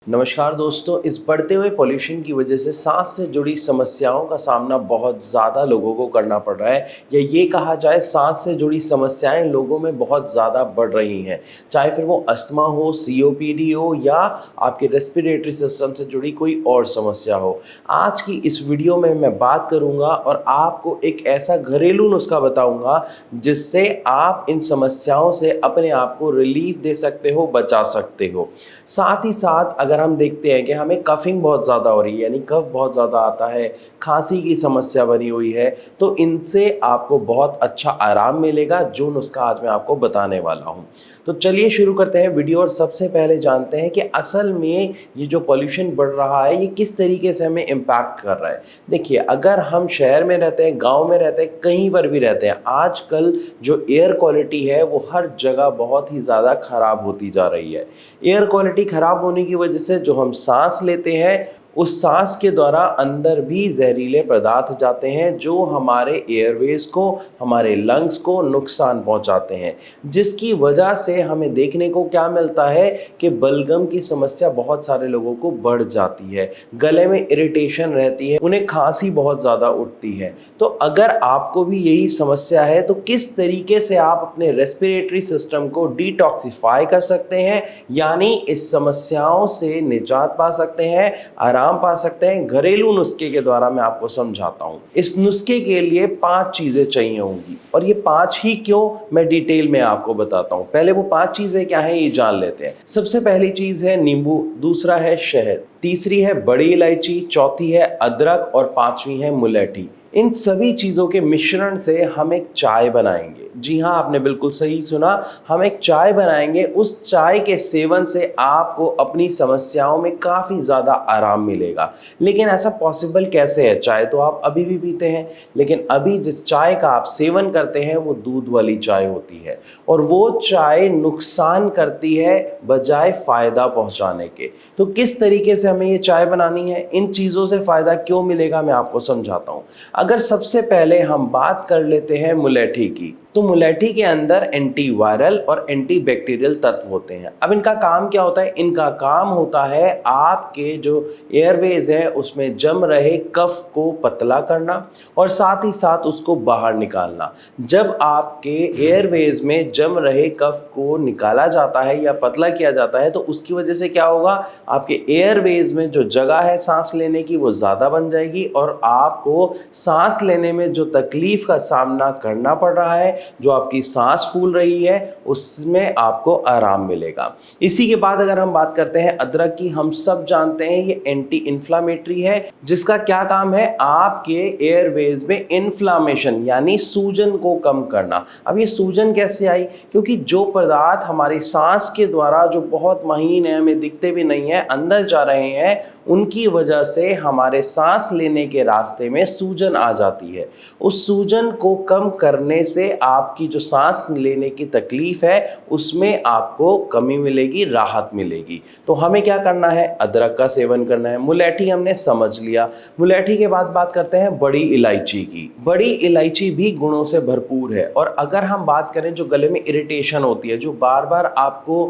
नमस्कार दोस्तों, इस बढ़ते हुए पॉल्यूशन की वजह से सांस से जुड़ी समस्याओं का सामना बहुत ज़्यादा लोगों को करना पड़ रहा है, या ये कहा जाए सांस से जुड़ी समस्याएं लोगों में बहुत ज़्यादा बढ़ रही हैं। चाहे फिर वो अस्थमा हो, सीओपीडी हो, या आपके रेस्पिरेटरी सिस्टम से जुड़ी कोई और समस्या हो। आज की इस वीडियो में मैं बात करूँगा और आपको एक ऐसा घरेलू नुस्खा बताऊँगा जिससे आप इन समस्याओं से अपने आप को रिलीफ दे सकते हो, बचा सकते हो। साथ ही साथ अगर हम देखते हैं कि हमें कफिंग बहुत ज़्यादा हो रही है, यानी कफ बहुत ज़्यादा आता है, खांसी की समस्या बनी हुई है, तो इनसे आपको बहुत अच्छा आराम मिलेगा, जो नुस्खा आज मैं आपको बताने वाला हूँ। तो चलिए शुरू करते हैं वीडियो और सबसे पहले जानते हैं कि असल में ये जो पॉल्यूशन बढ़ रहा है ये किस तरीके से हमें इम्पैक्ट कर रहा है। देखिए, अगर हम शहर में रहते हैं, गांव में रहते हैं, कहीं पर भी रहते हैं, आजकल जो एयर क्वालिटी है वो हर जगह बहुत ही ज़्यादा ख़राब होती जा रही है। एयर क्वालिटी ख़राब होने की वजह से जो हम सांस लेते हैं, उस सांस के द्वारा अंदर भी जहरीले पदार्थ जाते हैं जो हमारे एयरवेज को, हमारे लंग्स को नुकसान पहुंचाते हैं, जिसकी वजह से हमें देखने को क्या मिलता है कि बलगम की समस्या बहुत सारे लोगों को बढ़ जाती है, गले में इरिटेशन रहती है, उन्हें खांसी बहुत ज़्यादा उठती है। तो अगर आपको भी यही समस्या है तो किस तरीके से आप अपने रेस्पिरेटरी सिस्टम को डिटॉक्सिफाई कर सकते हैं, यानी इस समस्याओं से निजात पा सकते हैं, आराम पा सकते हैं, घरेलू नुस्खे के द्वारा मैं आपको समझाता हूं। इस नुस्खे के लिए 5 चीजें चाहिए होंगी, और ये 5 ही क्यों, मैं डिटेल में आपको बताता हूं। पहले वो 5 चीजें क्या हैं ये जान लेते हैं। सबसे पहली चीज है नींबू, दूसरा है शहद, तीसरी है बड़ी इलायची, चौथी है अदरक और पांचवी है मुलेठी। इन सभी चीज़ों के मिश्रण से हम एक चाय बनाएंगे। जी हाँ, आपने बिल्कुल सही सुना, हम एक चाय बनाएंगे। उस चाय के सेवन से आपको अपनी समस्याओं में काफ़ी ज़्यादा आराम मिलेगा। लेकिन ऐसा पॉसिबल कैसे है? चाय तो आप अभी भी पीते हैं, लेकिन अभी जिस चाय का आप सेवन करते हैं वो दूध वाली चाय होती है, और वो चाय नुकसान करती है बजाय फ़ायदा पहुँचाने के। तो किस तरीके से हमें ये चाय बनानी है, इन चीज़ों से फ़ायदा क्यों मिलेगा, मैं आपको समझाता हूँ। अगर सबसे पहले हम बात कर लेते हैं मुलेठी की, तो मुलेठी के अंदर एंटीवायरल और एंटीबैक्टीरियल तत्व होते हैं। अब इनका काम क्या होता है? इनका काम होता है आपके जो एयरवेज है उसमें जम रहे कफ को पतला करना, और साथ ही साथ उसको बाहर निकालना। जब आपके एयरवेज में जम रहे कफ को निकाला जाता है या पतला किया जाता है, तो उसकी वजह से क्या होगा, आपके एयरवेज में जो जगह है सांस लेने की वो ज़्यादा बन जाएगी, और आपको सांस लेने में जो तकलीफ का सामना करना पड़ रहा है, जो आपकी सांस फूल रही है, उसमें आपको आराम मिलेगा। इसी के बाद अगर हम बात करते हैं अदरक की, हम सब जानते हैं ये एंटी इन्फ्लामेटरी है, जिसका क्या काम है, आपके एयरवेज में इन्फ्लामेशन यानी सूजन को कम करना। अब ये सूजन कैसे आई? क्योंकि जो पदार्थ हमारी सांस के द्वारा जो बहुत महीन है, हमें दिखते भी नहीं है, अंदर जा रहे हैं, उनकी वजह से हमारे सांस लेने के रास्ते में सूजन आ जाती है। उस सूजन को कम करने से आपकी जो सांस लेने की तकलीफ है उसमें आपको कमी मिलेगी, राहत मिलेगी। तो हमें क्या करना है? अदरक का सेवन करना है। मुलेठी हमने समझ लिया। मुलेठी के बाद बात करते हैं बड़ी इलायची की। बड़ी इलायची भी गुणों से भरपूर है, और अगर हम बात करें जो गले में इरिटेशन होती है, जो बार बार आपको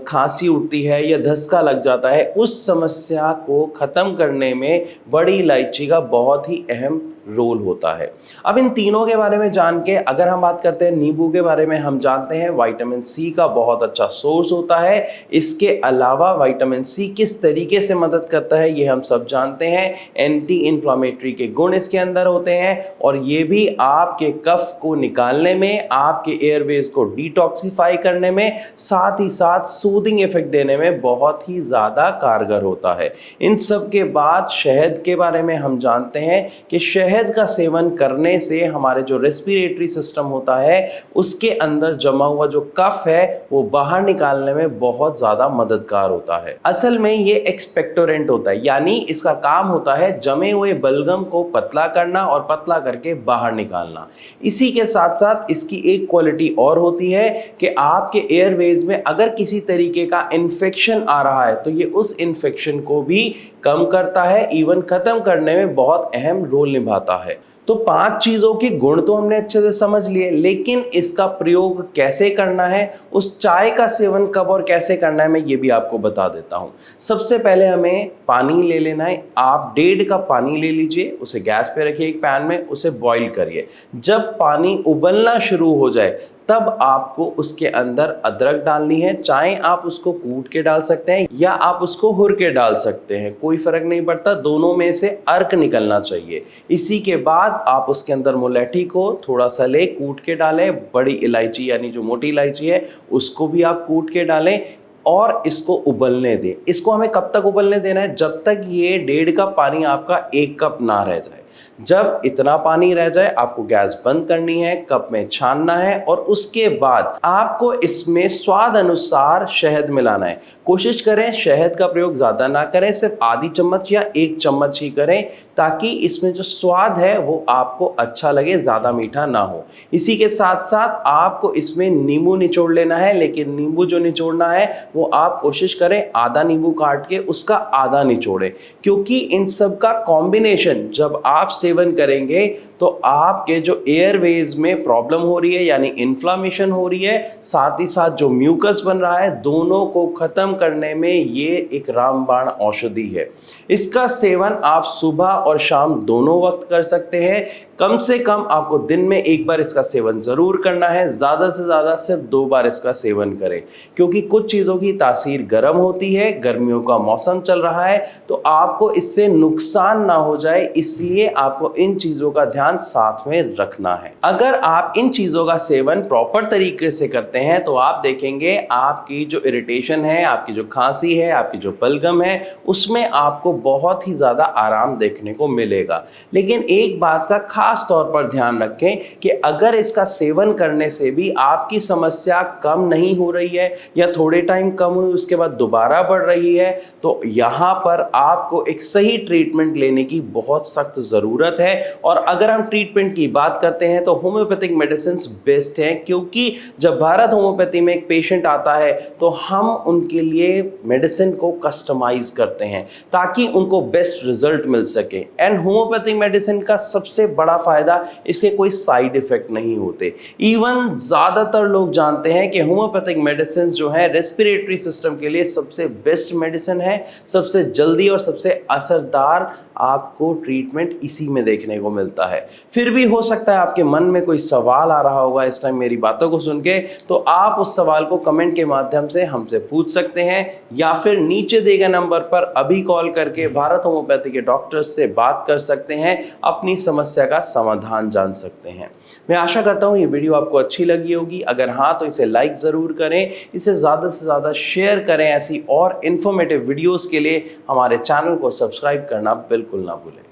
खांसी उठती है या धसका लग जाता है, उस समस्या को ख़त्म करने में बड़ी इलायची का बहुत ही अहम रोल होता है। अब इन तीनों के बारे में जान के अगर हम बात करते हैं नींबू के बारे में, हम जानते हैं विटामिन सी का बहुत अच्छा सोर्स होता है। इसके अलावा विटामिन सी किस तरीके से मदद करता है ये हम सब जानते हैं। एंटी इन्फ्लामेटरी के गुण इसके अंदर होते हैं, और ये भी आपके कफ को निकालने में, आपके एयरवेज को डिटॉक्सिफाई करने में, साथ ही साथ सूदिंग इफेक्ट देने में बहुत ही ज़्यादा कारगर होता है। इन सब के बाद शहद के बारे में हम जानते हैं कि शहद का सेवन करने से हमारे जो रेस्पिरेटरी सिस्टम होता है उसके अंदर जमा हुआ जो कफ है वो बाहर निकालने में बहुत ज़्यादा मददगार होता है। असल में ये एक्सपेक्टोरेंट होता है, यानी इसका काम होता है जमे हुए बलगम को पतला करना और पतला करके बाहर निकालना। इसी के साथ साथ इसकी एक क्वालिटी और होती है कि आपके एयरवेज में अगर किसी तरीके का इन्फेक्शन आ रहा है तो ये उस इन्फेक्शन को भी कम करता है, इवन खत्म करने में बहुत अहम रोल निभाता है। तो 5 चीज़ों के गुण तो हमने अच्छे से समझ लिए, लेकिन इसका प्रयोग कैसे करना है, उस चाय का सेवन कब और कैसे करना है, मैं ये भी आपको बता देता हूँ। सबसे पहले हमें पानी ले लेना है। आप 1.5 कप पानी ले लीजिए, उसे गैस पे रखिए एक पैन में, उसे बॉईल करिए। जब पानी उबलना शुरू हो जाए तब आपको उसके अंदर अदरक डालनी है। चाहे आप उसको कूट के डाल सकते हैं या आप उसको हुर के डाल सकते हैं, कोई फर्क नहीं पड़ता, दोनों में से अर्क निकलना चाहिए। इसी के बाद आप उसके अंदर मुलैठी को थोड़ा सा ले कूट के डालें, बड़ी इलायची यानी जो मोटी इलायची है उसको भी आप कूट के डालें और इसको उबलने दें। इसको हमें कब तक उबलने देना है? जब तक ये 1.5 कप पानी आपका 1 कप ना रह जाए। जब इतना पानी रह जाए आपको गैस बंद करनी है, कप में छानना है और उसके बाद आपको इसमें स्वाद अनुसार शहद मिलाना है। कोशिश करें शहद का प्रयोग ज़्यादा ना करें, सिर्फ आधी चम्मच या 1 चम्मच ही करें, ताकि इसमें जो स्वाद है वो आपको अच्छा लगे, ज़्यादा मीठा ना हो। इसी के साथ साथ आपको इसमें नींबू निचोड़ लेना है, लेकिन नींबू जो निचोड़ना है वो आप कोशिश करें आधा नींबू काट के उसका आधा निचोड़ें, क्योंकि इन सब का कॉम्बिनेशन जब आप सेवन करेंगे तो आपके जो एयरवेज में प्रॉब्लम हो रही है यानी इन्फ्लामेशन हो रही है, साथ ही साथ जो म्यूकस बन रहा है, दोनों को खत्म करने में ये एक रामबाण औषधि है। इसका सेवन आप सुबह और शाम दोनों वक्त कर सकते हैं। कम से कम आपको दिन में 1 बार इसका सेवन ज़रूर करना है, ज़्यादा से ज़्यादा सिर्फ 2 बार इसका सेवन करें, क्योंकि कुछ चीज़ों की तासीर गर्म होती है, गर्मियों का मौसम चल रहा है, तो आपको इससे नुकसान ना हो जाए, इसलिए आपको इन चीज़ों का ध्यान साथ में रखना है। अगर आप इन चीज़ों का सेवन प्रॉपर तरीके से करते हैं तो आप देखेंगे आपकी जो इरिटेशन है, आपकी जो खांसी है, आपकी जो बलगम है, उसमें आपको बहुत ही ज़्यादा आराम देखने को मिलेगा। लेकिन एक बात का खास तौर पर ध्यान रखें कि अगर इसका सेवन करने से भी आपकी समस्या कम नहीं हो रही है या थोड़े टाइम कम हुई उसके बाद दोबारा बढ़ रही है, तो यहाँ पर आपको एक सही ट्रीटमेंट लेने की बहुत सख्त ज़रूरत है। और अगर हम ट्रीटमेंट की बात करते हैं तो होम्योपैथिक मेडिसिन बेस्ट हैं, क्योंकि जब भारत होम्योपैथी में एक पेशेंट आता है तो हम उनके लिए मेडिसिन को कस्टमाइज करते हैं ताकि उनको बेस्ट रिजल्ट मिल सके। एंड होम्योपैथिक मेडिसिन का सबसे बड़ा फायदा इसके कोई साइड इफेक्ट नहीं होते। इवन ज़्यादातर लोग जानते हैं कि होम्योपैथिक मेडिसिन जो है रेस्पिरेटरी सिस्टम के लिए सबसे बेस्ट मेडिसिन है, सबसे जल्दी और सबसे असरदार आपको ट्रीटमेंट इसी में देखने को मिलता है। फिर भी हो सकता है आपके मन में कोई सवाल आ रहा होगा इस टाइम मेरी बातों को सुन के, तो आप उस सवाल को कमेंट के माध्यम से हमसे पूछ सकते हैं या फिर नीचे दिए गए नंबर पर अभी कॉल करके भारत होम्योपैथी के डॉक्टर्स से बात कर सकते हैं, अपनी समस्या का समाधान जान सकते हैं। मैं आशा करता हूँ ये वीडियो आपको अच्छी लगी होगी। अगर हाँ तो इसे लाइक ज़रूर करें, इसे ज़्यादा से ज़्यादा शेयर करें। ऐसी और इन्फॉर्मेटिव वीडियोज़ के लिए हमारे चैनल को सब्सक्राइब करना बिल्कुल ना भूलें।